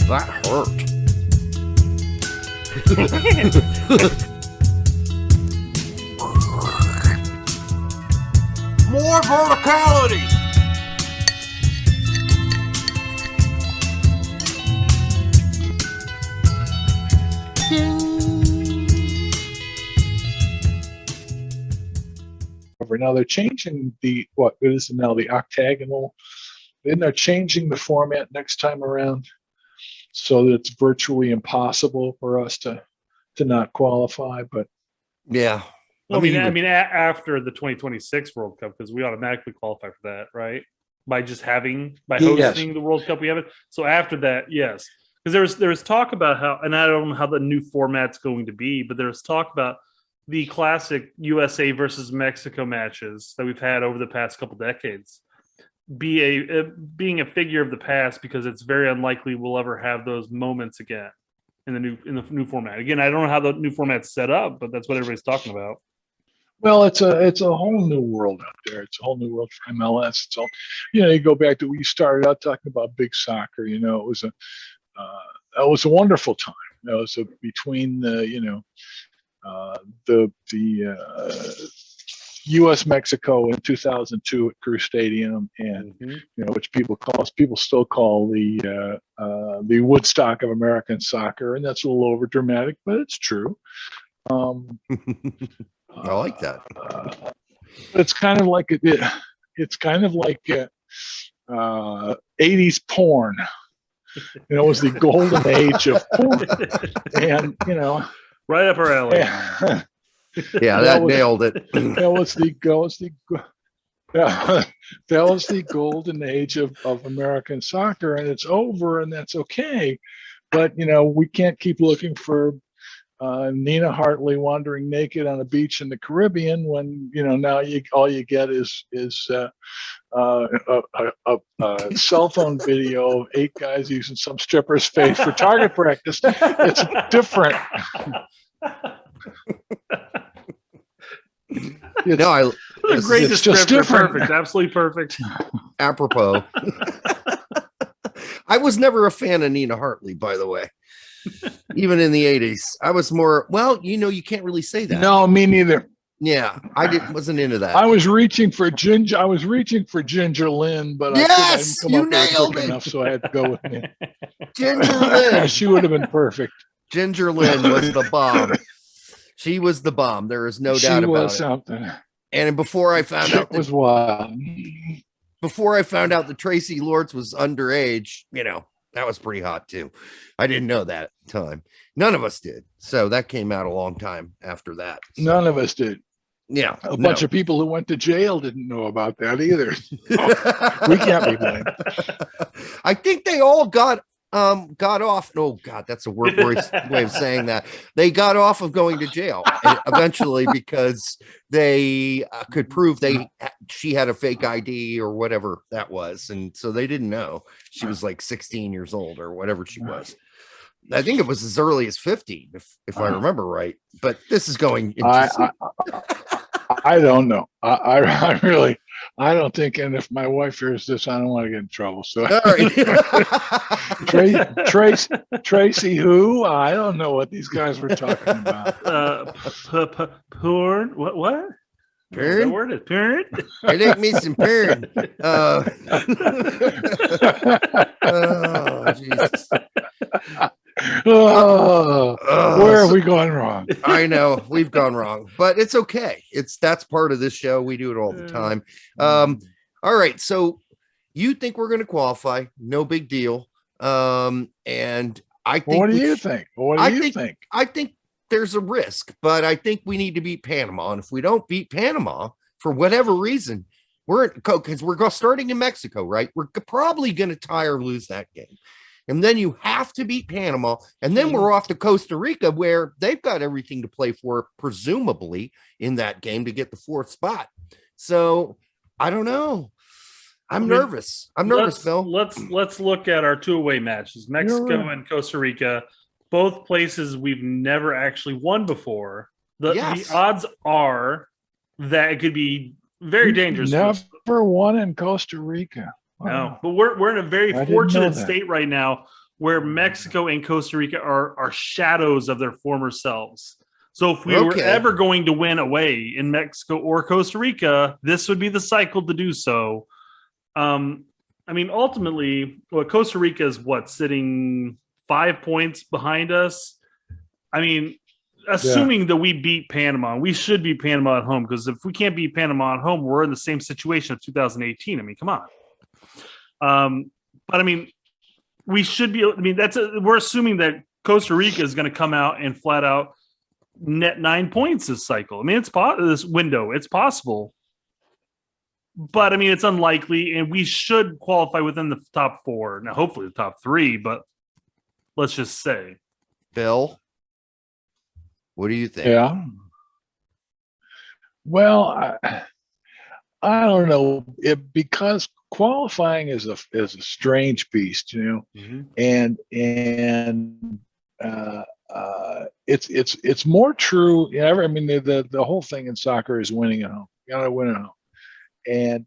That hurt. More verticality. Now they're changing what is now the octagonal. Then they're changing the format next time around, so that it's virtually impossible for us to not qualify. But yeah, well, I mean, after the 2026 World Cup, because we automatically qualify for that, right? By hosting the World Cup, we have it. So after that, yes, because there's talk about how, and I don't know how the new format's going to be, but there's talk about the classic USA versus Mexico matches that we've had over the past couple decades being a figure of the past, because it's very unlikely we'll ever have those moments again in the new format. Again, I don't know how the new format's set up, but that's what everybody's talking about. Well, it's a whole new world out there. It's a whole new world for MLS. It's all, you go back to when you started out talking about big soccer. It was a wonderful time. It was between the U.S. Mexico in 2002 at Crew Stadium, and which people still call the Woodstock of American soccer, and that's a little over dramatic, but it's true. I like that. It's kind of like it's kind of like 80s porn. It was the golden age of porn, and right up our alley. Yeah, that nailed it. That was the golden age of American soccer, and it's over, and that's okay. But we can't keep looking for Nina Hartley wandering naked on a beach in the Caribbean when now all you get is a cell phone video of 8 guys using some stripper's face for target practice. It's different. It's great description. Perfect, absolutely perfect. Apropos. I was never a fan of Nina Hartley, by the way. Even in the 80s, I was more. Well, you can't really say that. No, me neither. Yeah, wasn't into that. I was reaching for Ginger Lynn, but yes, I couldn't come up with it quick enough, so I had to go with me. Ginger Lynn. She would have been perfect. Ginger Lynn was the bomb. She was the bomb. There is no doubt about it. Something. And before I found out was wild. Before I found out that Tracy Lords was underage, that was pretty hot too. I didn't know that at the time. None of us did. So that came out a long time after that. So. None of us did. Yeah. A bunch of people who went to jail didn't know about that either. We can't be blamed. I think they all got off. Oh God, that's a word way of saying that. They got off of going to jail eventually because they could prove she had a fake ID or whatever that was, and so they didn't know she was like 16 years old or whatever she was. I think it was as early as 50, if I remember right. But this is going into. I don't know. I really. I don't think, and if my wife hears this, I don't want to get in trouble. So, all right. Tracy, who? I don't know what these guys were talking about. Porn? What? Porn? That word is porn? I like me some porn. Oh, Jesus. Where have we gone wrong? I know we've gone wrong, but it's okay. That's part of this show. We do it all the time. All right. So you think we're going to qualify? No big deal. And I think. What do you think? I think there's a risk, but I think we need to beat Panama. And if we don't beat Panama for whatever reason, because we're starting in Mexico, right? We're probably going to tie or lose that game. And then you have to beat Panama. And then we're off to Costa Rica, where they've got everything to play for, presumably, in that game to get the 4th spot. So I don't know. I'm nervous. I'm nervous, Phil. Let's look at our 2 away matches, Mexico and Costa Rica, both places we've never actually won before. The odds are that it could be very dangerous. Never won in Costa Rica. No, but we're in a very I didn't know fortunate that. state right now where Mexico and Costa Rica are shadows of their former selves. So if we were Okay. ever going to win away in Mexico or Costa Rica, this would be the cycle to do so. I mean, ultimately, Costa Rica is sitting 5 points behind us. I mean, assuming that we beat Panama, we should beat Panama at home, because if we can't beat Panama at home, we're in the same situation of 2018. I mean, come on. But I mean, we should be. I mean, we're assuming that Costa Rica is going to come out and flat out net 9 points this cycle. I mean, this window. It's possible, but I mean, it's unlikely, and we should qualify within the top 4. Now, hopefully, the top 3. But let's just say, Bill, what do you think? Yeah. Well, I don't know, because qualifying is a strange beast, and it's more true. I mean, the whole thing in soccer is winning at home. You got to win at home, and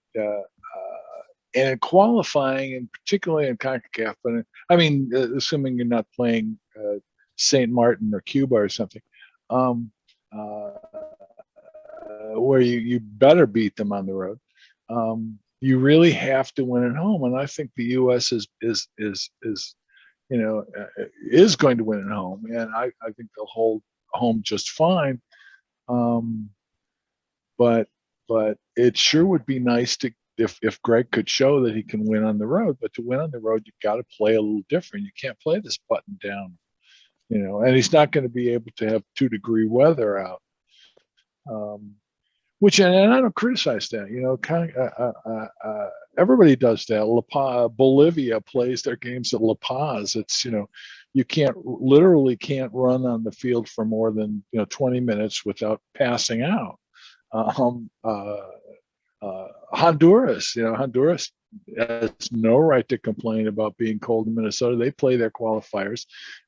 in qualifying, and particularly in CONCACAF, but I mean, assuming you're not playing St. Martin or Cuba or something. Where you better beat them on the road. You really have to win at home, and I think the U.S. is going to win at home, and I think they'll hold home just fine. But it sure would be nice to if Gregg could show that he can win on the road. But to win on the road, you've got to play a little different. You can't play this button down, and he's not going to be able to have 2-degree weather out. Which, and I don't criticize that, everybody does that. Bolivia plays their games at La Paz. It's, you literally can't run on the field for more than 20 minutes without passing out. Honduras has no right to complain about being cold in Minnesota. They play their qualifiers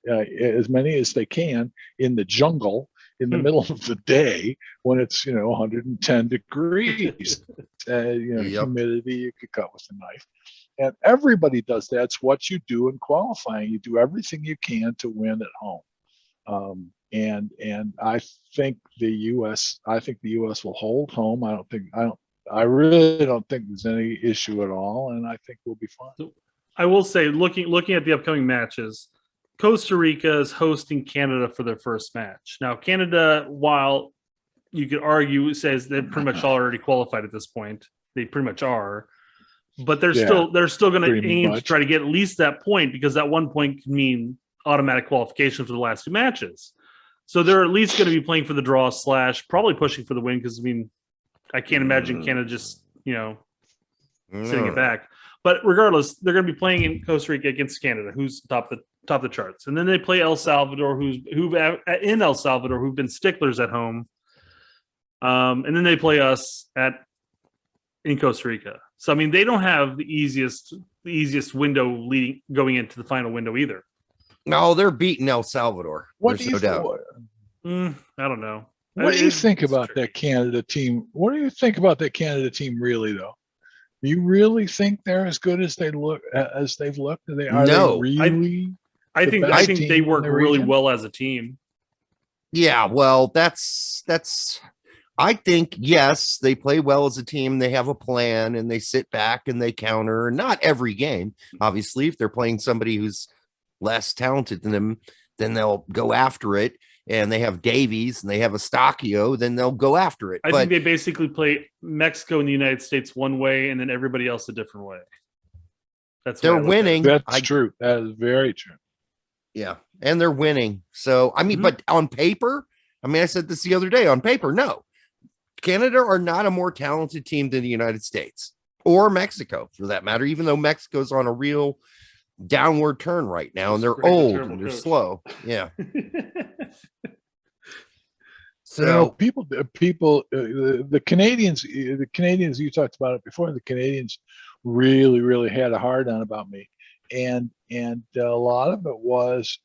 as many as they can in the jungle in the middle of the day when it's 110 degrees. Humidity you could cut with a knife, and everybody does that. It's what you do in qualifying. You do everything you can to win at home. And I think the U.S. will hold home. I really don't think there's any issue at all, and I think we'll be fine. I will say, looking at the upcoming matches, Costa Rica is hosting Canada for their first match. Now, Canada, while you could argue, says they're pretty much already qualified at this point. They pretty much are, but they're still going to aim to try to get at least that point, because that 1 point can mean automatic qualification for the last 2 matches. So they're at least going to be playing for the draw / probably pushing for the win, because I mean, I can't imagine Canada just sitting it back. But regardless, they're going to be playing in Costa Rica against Canada, who's top the charts, and then they play El Salvador, who've been sticklers at home, and then they play us in Costa Rica. So I mean, they don't have the easiest window going into the final window either. No, they're beating El Salvador. There's no doubt. I don't know. What do you think about that Canada team? What do you think about that Canada team, really, though? Do you really think they're as good as they've looked? I think they work really well as a team. Yeah, well, that's. I think, yes, they play well as a team. They have a plan, and they sit back and they counter. Not every game, obviously. If they're playing somebody who's less talented than them, then they'll go after it. And they have Davies and they have Eustaquio, then they'll go after it. I think they basically play Mexico and the United States one way, and then everybody else a different way. They're winning. That's true. That is very true. Yeah, and they're winning. So I mean, but on paper, I mean, I said this the other day. On paper, no, Canada are not a more talented team than the United States or Mexico, for that matter. Even though Mexico's on a real downward turn right now, and they're old and they're slow. Yeah. So the Canadians you talked about it before. The Canadians really, really had a hard on about me, and a lot of it was,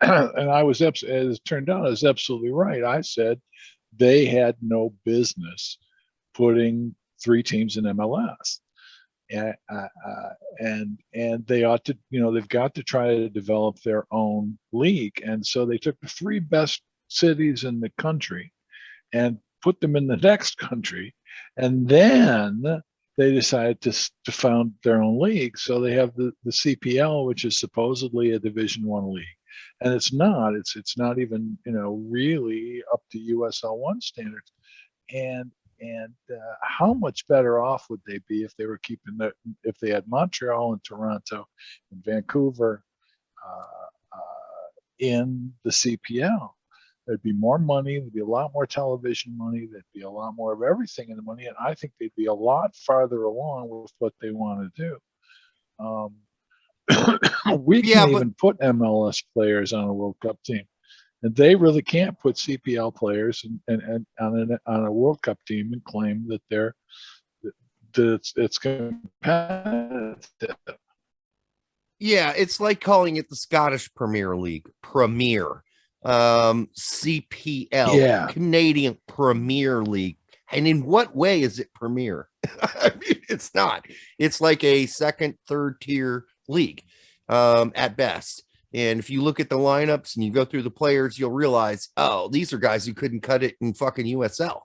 and I was, as it turned out, I was absolutely right. I said they had no business putting 3 teams in MLS. and they ought to, they've got to try to develop their own league. And so they took the 3 best cities in the country and put them in the next country, and then they decided to found their own league. So they have the CPL, which is supposedly a Division One league, and it's not. It's not even really up to USL1 standards. And how much better off would they be if they were if they had Montreal and Toronto and Vancouver in the CPL? There'd be more money. There'd be a lot more television money. There'd be a lot more of everything in the money, and I think they'd be a lot farther along with what they want to do. We can even put MLS players on a World Cup team, and they really can't put CPL players and on a World Cup team and claim that it's competitive. Yeah, it's like calling it the Scottish Premier League, Premier, CPL, Canadian Premier League. And in what way is it premier? I mean, it's not. It's like a second, third tier league at best. And if you look at the lineups and you go through the players, you'll realize, oh, these are guys who couldn't cut it in fucking USL,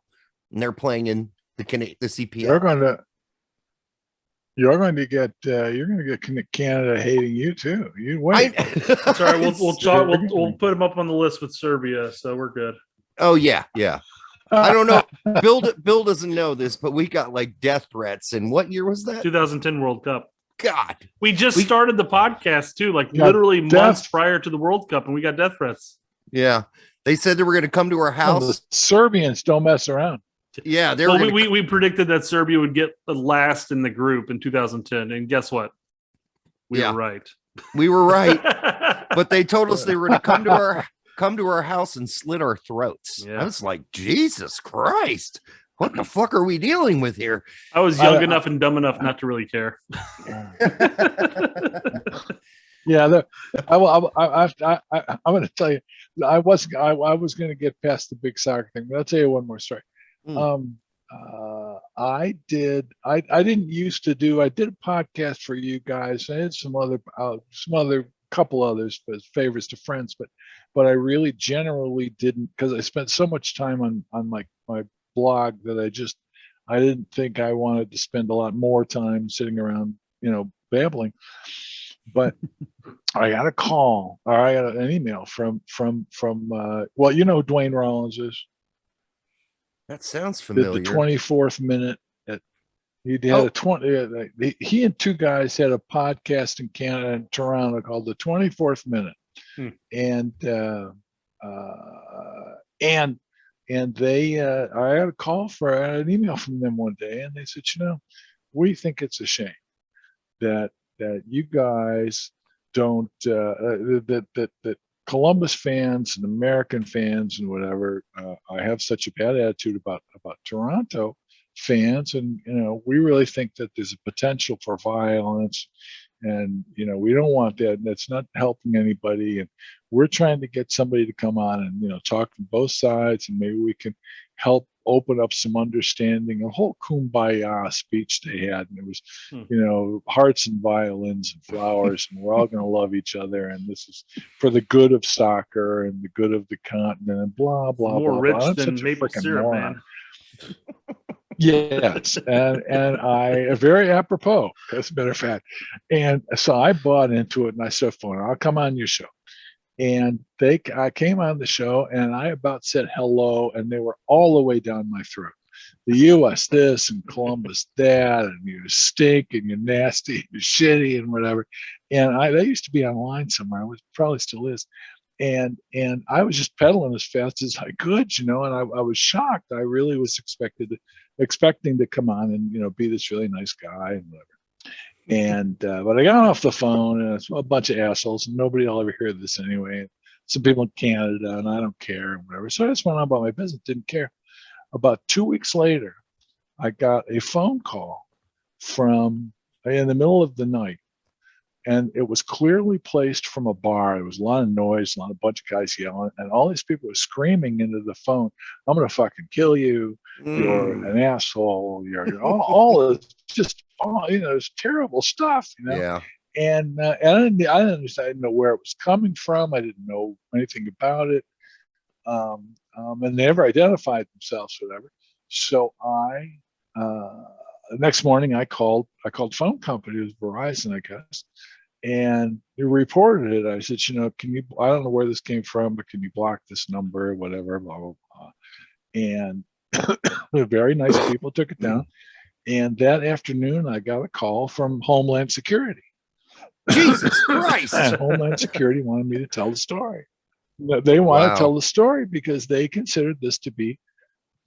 and they're playing in the CPL. You're going to get Canada hating you too. You wait. Sorry, we'll put them up on the list with Serbia, so we're good. Oh yeah. I don't know. Bill doesn't know this, but we got like death threats. And what year was that? 2010 World Cup. God, we started the podcast too, like literally months prior to the World Cup, and we got death threats. Yeah, they said they were going to come to our house. Well, the Serbians don't mess around. Yeah, we predicted that Serbia would get the last in the group in 2010, and guess what? We were right. We were right, but they told us they were going to come to our house and slit our throats. Yeah. I was like, Jesus Christ, what the fuck are we dealing with here? I was young enough and dumb enough not to really care. Yeah, I'm going to tell you, I was going to get past the big soccer thing, but I'll tell you one more story. I did a podcast for you guys. I had some other couple others as favors to friends, but I really generally didn't, because I spent so much time on my blog that I didn't think I wanted to spend a lot more time sitting around, babbling. But I got a call, or I got an email from well, you know who Dwayne Rollins is. That sounds familiar. The 24th minute. He had a 20. He and 2 guys had a podcast in Canada and Toronto called the 24th minute, and they. I had a call an email from them one day, and they said, we think it's a shame that you guys don't that Columbus fans and American fans and whatever I have such a bad attitude about Toronto fans, and we really think that there's a potential for violence, and we don't want that, and that's not helping anybody, and we're trying to get somebody to come on and talk from both sides, and maybe we can help open up some understanding. A whole kumbaya speech they had, and it was hearts and violins and flowers, and we're all going to love each other, and this is for the good of soccer and the good of the continent, and blah blah more blah. Rich blah. than maple syrup, moron. Man. Yes, and I very apropos, as a matter of fact. And so I bought into it, and I said, "Fine, I'll come on your show." And I came on the show, and I about said hello, and they were all the way down my throat. The U.S. this and Columbus that, and you stink, and you're nasty, and you're shitty, and whatever. And they used to be online somewhere. I probably still is. And I was just pedaling as fast as I could, and I was shocked. I really was expecting to come on and be this really nice guy and whatever. And but I got off the phone, and it's a bunch of assholes, and nobody will ever hear this anyway. Some people in Canada, and I don't care and whatever. So I just went on about my business, didn't care. About 2 weeks later, I got a phone call from in the middle of the night. And it was clearly placed from a bar. There was a lot of noise, a bunch of guys yelling, and all these people were screaming into the phone, "I'm going to fucking kill you. You're an asshole. You're all this just appalling. It's terrible stuff. Yeah. And I didn't know where it was coming from. I didn't know anything about it. And they never identified themselves, whatever. So the next morning I called the phone company. It was Verizon, I guess, and they reported it. I said, can you? I don't know where this came from, but can you block this number, whatever, blah blah blah. And the very nice people took it down. And that afternoon, I got a call from Homeland Security. Jesus Christ! And Homeland Security wanted me to tell the story. They want to tell the story because they considered this to be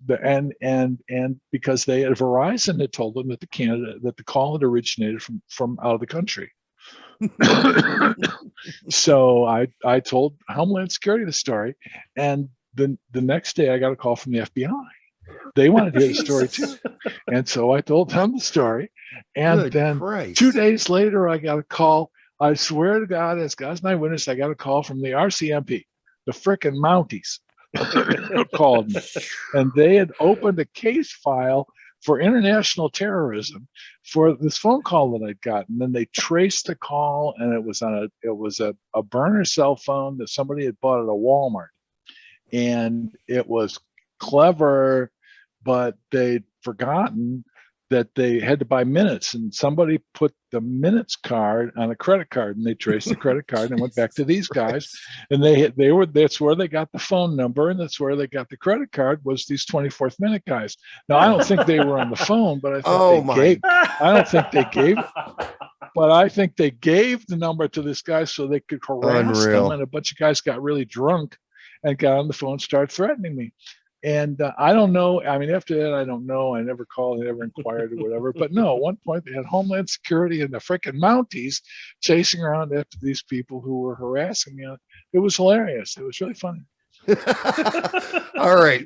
and because Verizon had told them that the call had originated from out of the country. So I told Homeland Security the story, and the next day I got a call from the FBI. They wanted to hear the story too, and so I told them the story. And Good then Christ. 2 days later, I got a call. I swear to God, as God's my witness, I got a call from the RCMP, the frickin' Mounties, called me, and they had opened a case file for international terrorism for this phone call that I'd gotten. And they traced the call, and it was a burner cell phone that somebody had bought at a Walmart, and it was clever, but they'd forgotten that they had to buy minutes, and somebody put the minutes card on a credit card, and they traced the credit card and went back to these guys, and that's where they got the phone number, and that's where they got the credit card, was these 24th minute guys. Now I don't think they were on the phone, but I don't think they gave but I think they gave the number to this guy so they could harass them, and a bunch of guys got really drunk and got on the phone and started threatening me. And I don't know. I mean, after that, I don't know. I never called, I never inquired or whatever. But no, at one point they had Homeland Security and the frickin' Mounties chasing around after these people who were harassing me. It was hilarious. It was really funny. All right,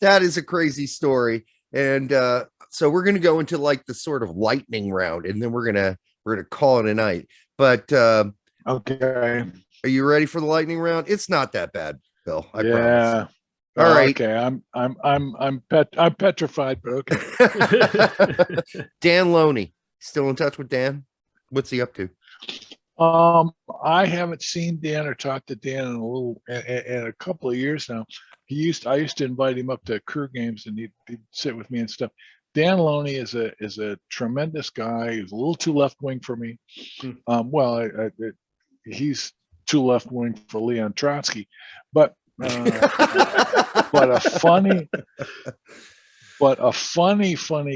that is a crazy story, and so we're gonna go into like the sort of lightning round, and then we're gonna call it a night. But okay, are you ready for the lightning round? It's not that bad, Bill. I promise. All right. Okay. I'm petrified, but okay. Dan Loney, still in touch with Dan? What's he up to? I haven't seen Dan or talked to Dan in a couple of years now. I used to invite him up to crew games, and he'd sit with me and stuff. Dan Loney is a tremendous guy. He's a little too left wing for me. He's too left wing for Leon Trotsky, but a funny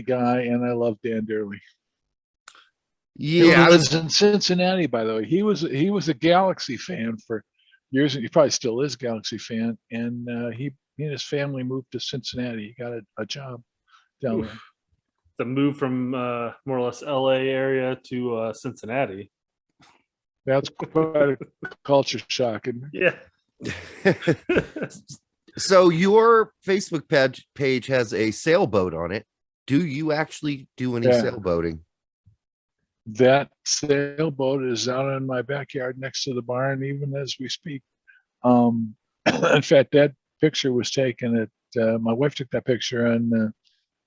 guy, and I love Dan dearly. Yeah, he lives in Cincinnati, by the way. He was a Galaxy fan for years, and he probably still is a Galaxy fan. And he and his family moved to Cincinnati. He got a job down there. The move from more or less LA area to Cincinnati. That's quite a culture shock, isn't it? Yeah. So your Facebook page has a sailboat on it. Do you actually do any sailboating? That sailboat is out in my backyard next to the barn, even as we speak. In fact, that picture was taken at my wife took that picture on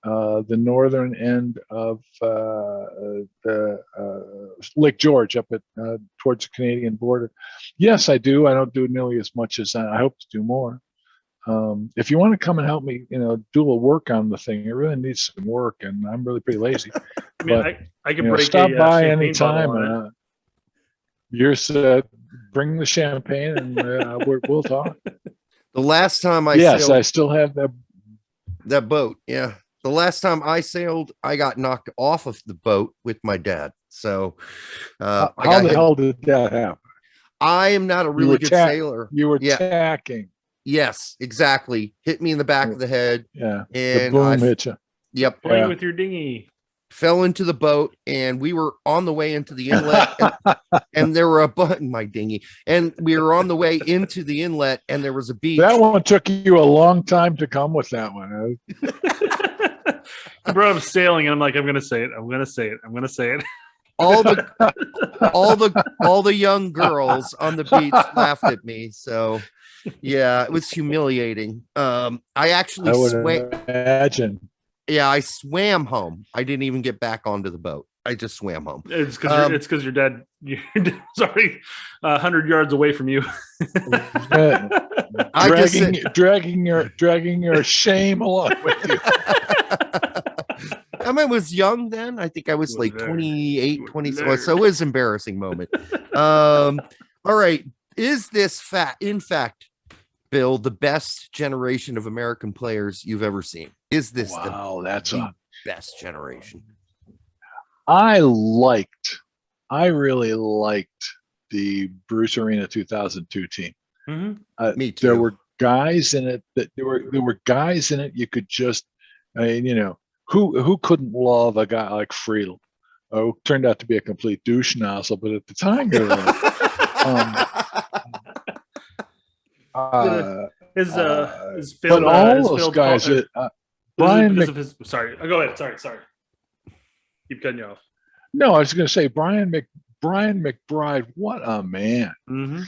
the northern end of Lake George, up at towards the Canadian border. Yes, I do. I don't do nearly as much as I hope to do more. If you want to come and help me, do a work on the thing, it really needs some work, and I'm really pretty lazy. I mean, I can break stop by anytime. You're bring the champagne, and we'll talk. The last time I sailed, I still have that boat. Yeah, the last time I sailed, I got knocked off of the boat with my dad. So, how the hell did that happen? I am not a really good sailor. You were tacking. Yes, exactly. Hit me in the back of the head. Yeah. And the boom hit you. Yep. Playing with your dinghy. Fell into the boat, and we were on the way into the inlet, and there were my dinghy, and we were on the way into the inlet, and there was a beach. That one took you a long time to come with that one. I brought up sailing, and I'm like, I'm going to say it. I'm going to say it. I'm going to say it. All the young girls on the beach laughed at me. So yeah, it was humiliating. I actually imagine. Yeah, I swam home. I didn't even get back onto the boat. I just swam home. It's because your dad, sorry, 100 yards away from you. dragging your shame along with you. I was young then. I think I was like 28, 20. So it was an embarrassing moment. All right. Is this in fact, Bill, the best generation of American players you've ever seen? Is this the best generation? I really liked the Bruce Arena 2002 team. Mm-hmm. Me too. There were guys in it you could just, who couldn't love a guy like Friedel, who turned out to be a complete douche nozzle, but at the time they were his Phil, but all those guys, Brian. Sorry, go ahead. Sorry. Keep cutting you off. No, I was going to say Brian McBride. What a man! Mm-hmm.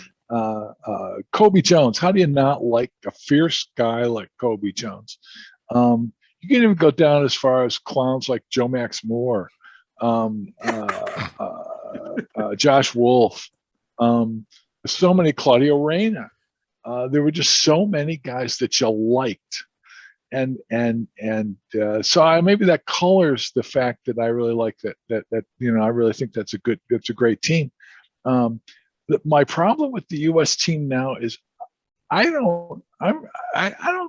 Kobe Jones. How do you not like a fierce guy like Kobe Jones? You can even go down as far as clowns like Joe Max Moore, Josh Wolf, so many, Claudio Reyna. There were just so many guys that you liked, and so maybe that colors the fact that I really like that I really think that's a great team. My problem with the U.S. team now is I don't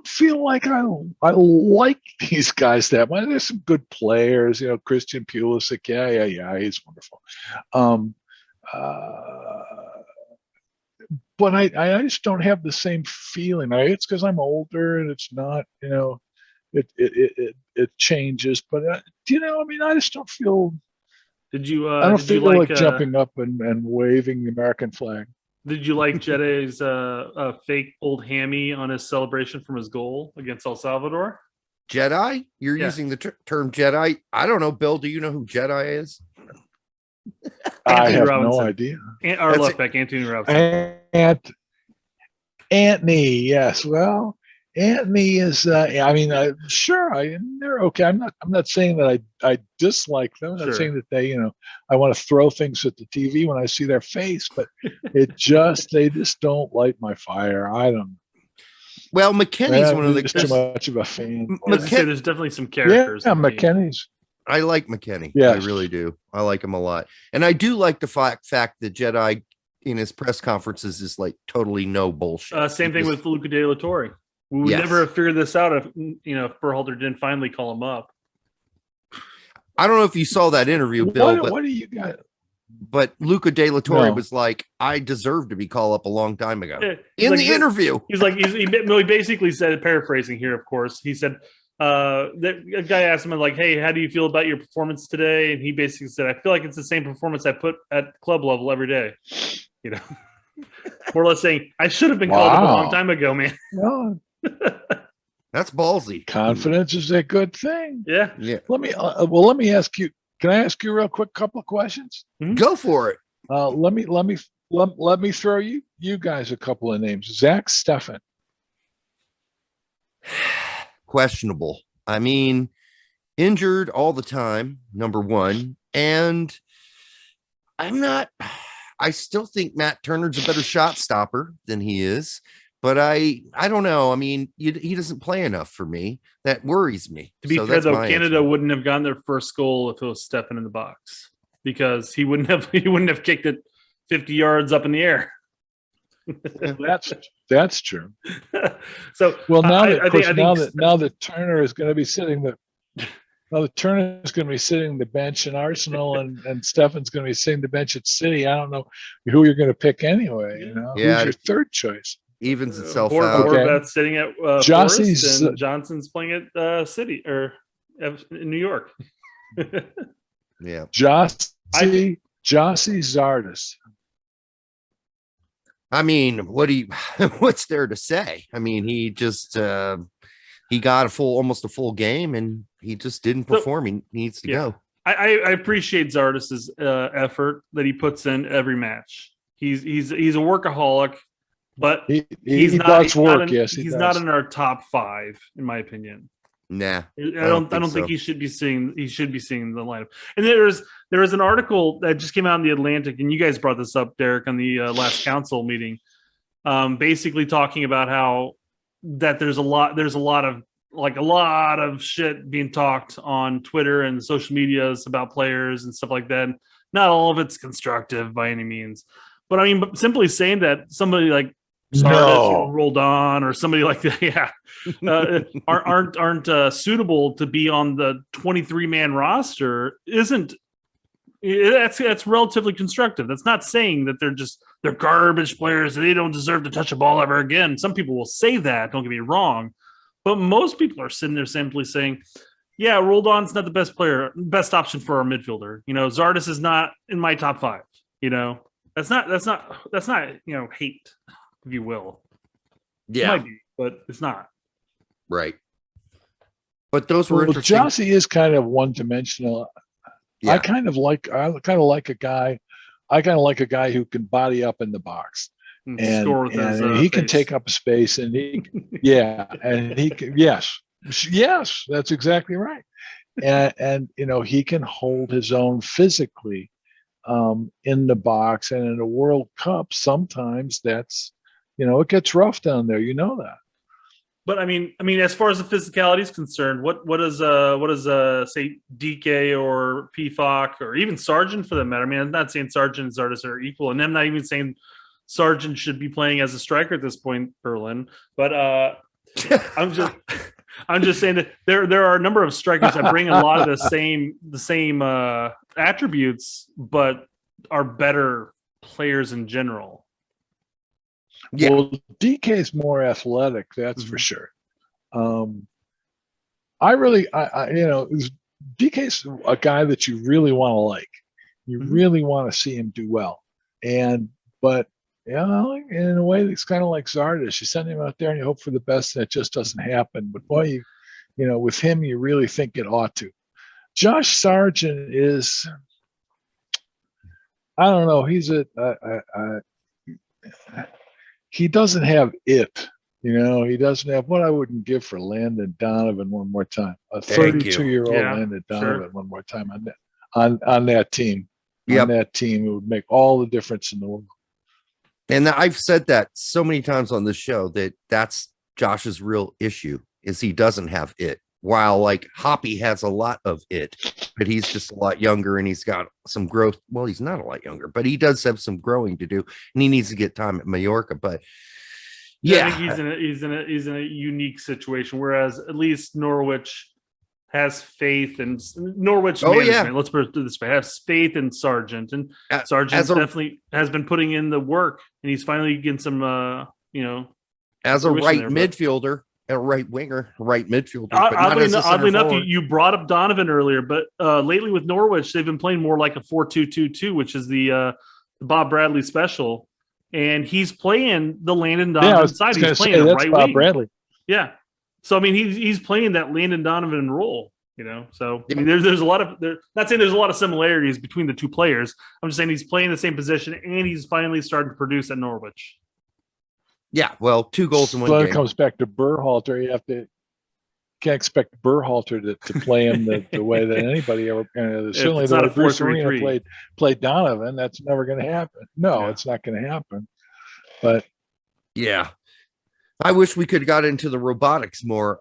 feel like I like these guys that much. There's some good players, Christian Pulisic, yeah, he's wonderful. But I just don't have the same feeling. It's because I'm older and it's not, it changes. But I just don't feel. Did you? I don't feel like jumping up and waving the American flag. Did you like Jed's fake old hammy on his celebration from his goal against El Salvador? Jedi? You're using the term Jedi. I don't know, Bill. Do you know who Jedi is? I have no idea. Our left back, Anthony Robinson. Anthony, yes. Well, Anthony is. Sure. They're okay. I'm not saying that I dislike them. I'm not saying that they. I want to throw things at the TV when I see their face, but they just don't light my fire. I don't. Well, McKenny's one of the too much of a fan. There's definitely some characters. Yeah, McKenny's. I like McKenny. Yes. I really do. I like him a lot. And I do like the fact that Jedi in his press conferences is like totally no bullshit. Same thing with Luca De La Torre. We would never have figured this out if Berhalter didn't finally call him up. I don't know if you saw that interview, Bill. What do you got? But Luca De La Torre was like, I deserve to be called up a long time ago. In the interview. He basically said, paraphrasing here, of course, he said, that guy asked him like, hey, how do you feel about your performance today? And he basically said, I feel like it's the same performance I put at club level every day. More or less saying, I should have been called up a long time ago, man. Well, that's ballsy. Confidence is a good thing. Yeah. Let me ask you. Can I ask you a real quick couple of questions? Mm-hmm. Go for it. Let me throw you guys a couple of names. Zach Steffen. Questionable. I mean, injured all the time, number one. And I still think Matt Turner's a better shot stopper than he is. But I don't know. I mean, he doesn't play enough for me. That worries me. To be fair, though, Canada wouldn't have gotten their first goal if it was Steffen in the box because he wouldn't have kicked it 50 yards up in the air. That's true. So now that Turner is going to be sitting the bench in Arsenal and Steffen's going to be sitting the bench at City. I don't know who you're going to pick anyway. Who's your third choice? Evens itself out. Horvat's sitting at Forest and Johnson's playing at City or in New York. Yeah, Jossie Zardes. I mean, what's there to say? I mean, he just he got almost a full game and he just didn't perform. He needs to go. I appreciate Zardis's effort that he puts in every match. He's a workaholic, but he does work. He's not in our top five, in my opinion. Nah, I don't think he should be seeing the lineup. And there is an article that just came out in the Atlantic, and you guys brought this up, Derek, on the last council meeting, basically talking about how that there's a lot of shit being talked on Twitter and social medias about players and stuff like that. Not all of it's constructive by any means, but I mean, simply saying that somebody like Sargent rolled on, or somebody like that, aren't suitable to be on the 23-man roster that's relatively constructive. That's not saying that they're garbage players and they don't deserve to touch a ball ever again. Some people will say that, don't get me wrong, but most people are sitting there simply saying, yeah, Roldan's not the best option for our midfielder. Zardes is not in my top 5. That's not hate, if you will. Yeah, it might be, but it's not. Right. But those were interesting. Jossie is kind of one-dimensional. Yeah. I kind of like a guy who can body up in the box and score with his he can take up space, and he can, yes, that's exactly right. And he can hold his own physically in the box, and in a World Cup sometimes that's it gets rough down there, that. But I mean, as far as the physicality is concerned, what does say DK or PFOC or even Sargent for that matter? I mean, I'm not saying Sargent and Zardes are equal, and I'm not even saying Sargent should be playing as a striker at this point, Berlin. But I'm just saying that there are a number of strikers that bring a lot of the same attributes, but are better players in general. Yeah. Well, DK is more athletic, that's for sure. DK's a guy that you really want to like. You really want to see him do well. But in a way, it's kind of like Zardes. You send him out there and you hope for the best, and it just doesn't happen. But boy, with him, you really think it ought to. Josh Sargent is, I don't know. He's he doesn't have it. He doesn't have what I wouldn't give for Landon Donovan one more time. A 32-year-old Landon Donovan one more time on that team. Yep. On that team, it would make all the difference in the world. And I've said that so many times on this show that's Josh's real issue, is he doesn't have it. While like Hoppy has a lot of it, but he's just a lot younger and he's got some growth. Well, he's not a lot younger, but he does have some growing to do, and he needs to get time at Mallorca. But yeah, I think he's in a unique situation. Whereas at least Norwich has faith in Norwich management. Let's put it this way: has faith in Sargent, and Sargent definitely has been putting in the work, and he's finally getting some, as a right midfielder. A right winger, right midfielder. Oddly enough, you brought up Donovan earlier, but lately with Norwich, they've been playing more like a 4-2-2-2, which is the Bob Bradley special, and he's playing the Landon Donovan side. He's playing the right Bob wing. Bradley. Yeah, so I mean, he's playing that Landon Donovan role. So I mean, there's a lot of not saying there's a lot of similarities between the two players. I'm just saying he's playing the same position, and he's finally starting to produce at Norwich. Yeah, well, 2 goals in one game. When it comes back to Berhalter, can't expect Berhalter to play him the way that anybody ever. Certainly, the way Bruce Arena played Donovan, that's never going to happen. No, it's not going to happen. But yeah, I wish we could have got into the robotics more,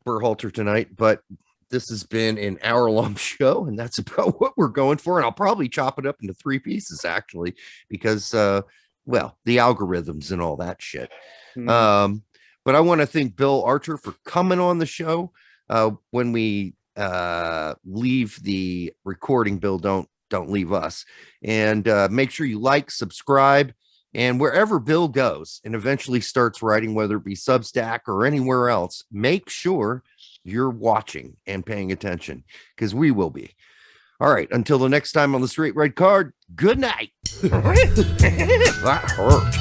Berhalter tonight. But this has been an hour-long show, and that's about what we're going for. And I'll probably chop it up into 3 pieces, actually, because. Well, the algorithms and all that shit. But I want to thank Bill Archer for coming on the show. When we leave the recording, Bill, don't leave us. And make sure you like, subscribe, and wherever Bill goes and eventually starts writing, whether it be Substack or anywhere else, make sure you're watching and paying attention, because we will be. All right, until the next time on the Straight Red Card, good night. That hurt.